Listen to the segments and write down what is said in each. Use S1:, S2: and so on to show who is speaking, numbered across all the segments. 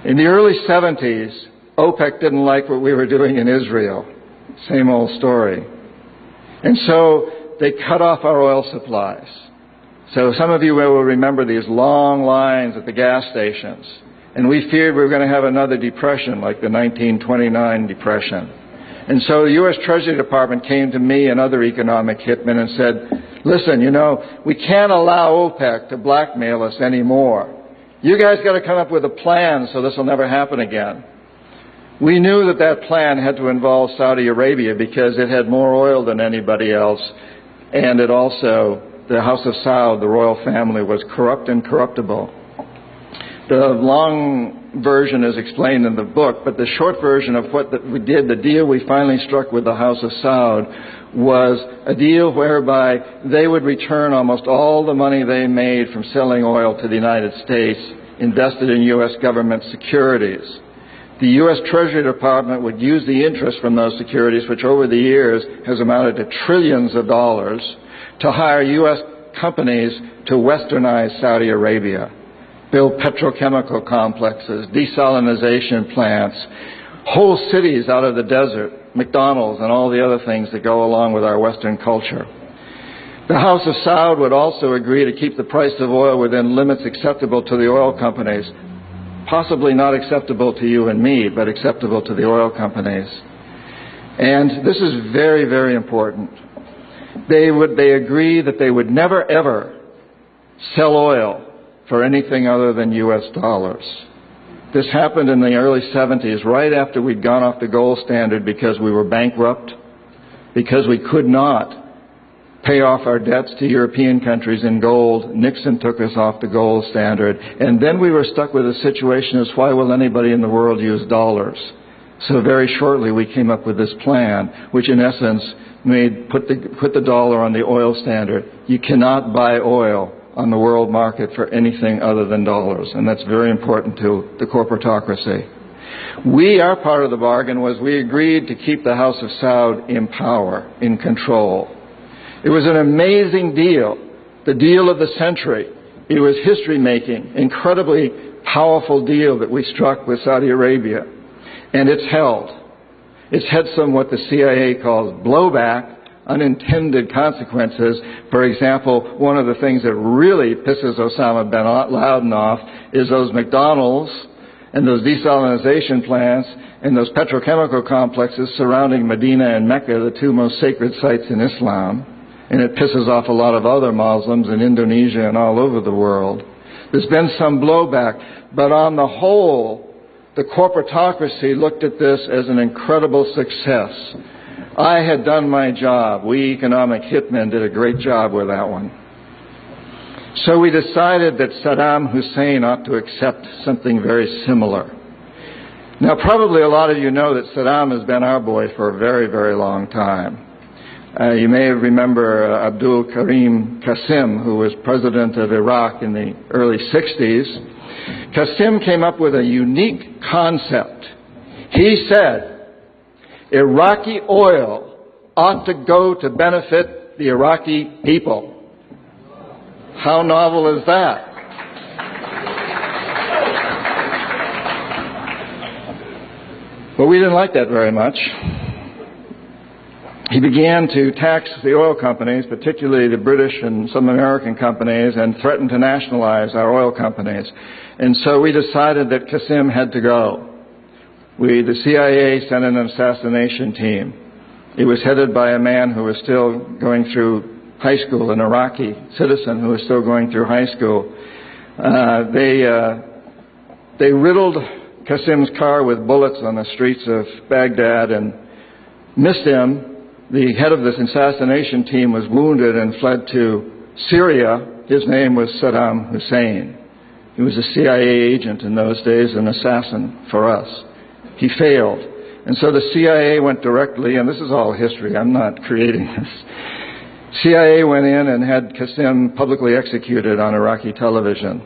S1: In the early 70s, OPEC didn't like what we were doing in Israel. Same old story. And so they cut off our oil supplies. So some of you will remember these long lines at the gas stations. And we feared we were going to have another depression like the 1929 depression. And so the U.S. Treasury Department came to me and other economic hitmen and said, listen, we can't allow OPEC to blackmail us anymore. You guys got to come up with a plan so this will never happen again. We knew that that plan had to involve Saudi Arabia because it had more oil than anybody else, and it also, the House of Saud, the royal family, was corrupt and corruptible. The long version is explained in the book, but the short version of what we did, the deal we finally struck with the House of Saud, was a deal whereby they would return almost all the money they made from selling oil to the United States, invested in U.S. government securities. The U.S. Treasury Department would use the interest from those securities, which over the years has amounted to trillions of dollars, to hire U.S. companies to westernize Saudi Arabia, build petrochemical complexes, desalination plants, whole cities out of the desert, McDonald's and all the other things that go along with our Western culture. The House of Saud would also agree to keep the price of oil within limits acceptable to the oil companies, possibly not acceptable to you and me, but acceptable to the oil companies. And this is very, very important. They agree that they would never, ever sell oil for anything other than U.S. dollars. This happened in the early 70s, right after we'd gone off the gold standard because we were bankrupt, because we could not pay off our debts to European countries in gold. Nixon took us off the gold standard. And then we were stuck with a situation as why will anybody in the world use dollars? So very shortly we came up with this plan, which in essence put the dollar on the oil standard. You cannot buy oil on the world market for anything other than dollars, and that's very important to the corporatocracy. Our part of the bargain was we agreed to keep the House of Saud in power, in control. It was an amazing deal, the deal of the century. It was history-making, incredibly powerful deal that we struck with Saudi Arabia, and it's held. It's had some what the CIA calls blowback, unintended consequences. For example, one of the things that really pisses Osama bin Laden off is those McDonald's and those desalination plants and those petrochemical complexes surrounding Medina and Mecca, the two most sacred sites in Islam. And it pisses off a lot of other Muslims in Indonesia and all over the world. There's been some blowback, but on the whole, the corporatocracy looked at this as an incredible success. I had done my job. We economic hitmen did a great job with that one. So we decided that Saddam Hussein ought to accept something very similar. Now, probably a lot of you know that Saddam has been our boy for a very, very long time. You may remember Abdul Karim Qasim, who was president of Iraq in the early 60s. Qasim came up with a unique concept. He said, Iraqi oil ought to go to benefit the Iraqi people. How novel is that? But we didn't like that very much. He began to tax the oil companies, particularly the British and some American companies, and threatened to nationalize our oil companies. And so we decided that Qasim had to go. The CIA sent an assassination team. It was headed by a man who was still going through high school, an Iraqi citizen who was still going through high school. They riddled Qasim's car with bullets on the streets of Baghdad and missed him. The head of this assassination team was wounded and fled to Syria. His name was Saddam Hussein. He was a CIA agent in those days, an assassin for us. He failed. And so the CIA went directly, and this is all history, I'm not creating this. CIA went in and had Qasim publicly executed on Iraqi television.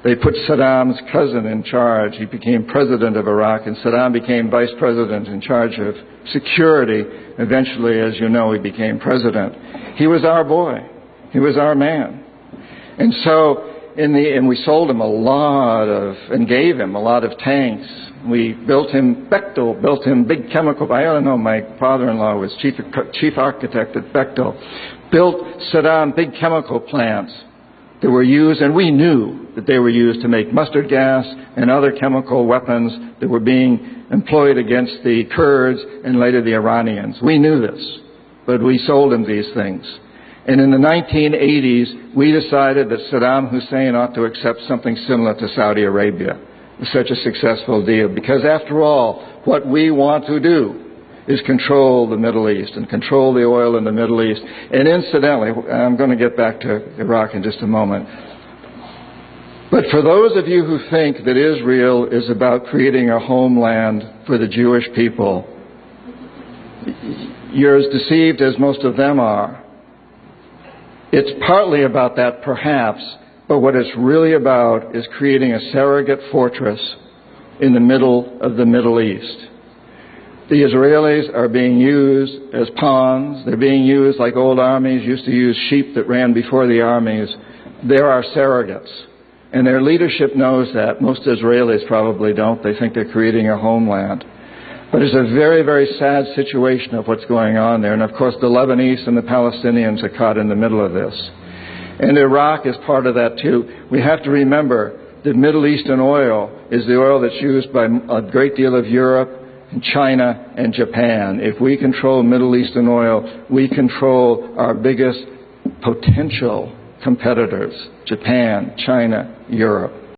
S1: They put Saddam's cousin in charge. He became president of Iraq, and Saddam became vice president in charge of security. Eventually, as you know, he became president. He was our boy. He was our man. And so and we sold him and gave him a lot of tanks. We built him, Bechtel built him big chemical, I don't know, my father-in-law was chief architect at Bechtel, built Saddam big chemical plants that were used, and we knew that they were used to make mustard gas and other chemical weapons that were being employed against the Kurds and later the Iranians. We knew this, but we sold him these things. And in the 1980s, we decided that Saddam Hussein ought to accept something similar to Saudi Arabia. It was such a successful deal, because after all, what we want to do is control the Middle East and control the oil in the Middle East. And incidentally, I'm going to get back to Iraq in just a moment. But for those of you who think that Israel is about creating a homeland for the Jewish people, you're as deceived as most of them are. It's partly about that, perhaps, but what it's really about is creating a surrogate fortress in the middle of the Middle East. The Israelis are being used as pawns. They're being used like old armies used to use sheep that ran before the armies. They're our surrogates. And their leadership knows that. Most Israelis probably don't. They think they're creating a homeland. But it's a very, very sad situation of what's going on there. And of course, the Lebanese and the Palestinians are caught in the middle of this. And Iraq is part of that too. We have to remember that Middle Eastern oil is the oil that's used by a great deal of Europe, and China, and Japan. If we control Middle Eastern oil, we control our biggest potential competitors, Japan, China, Europe.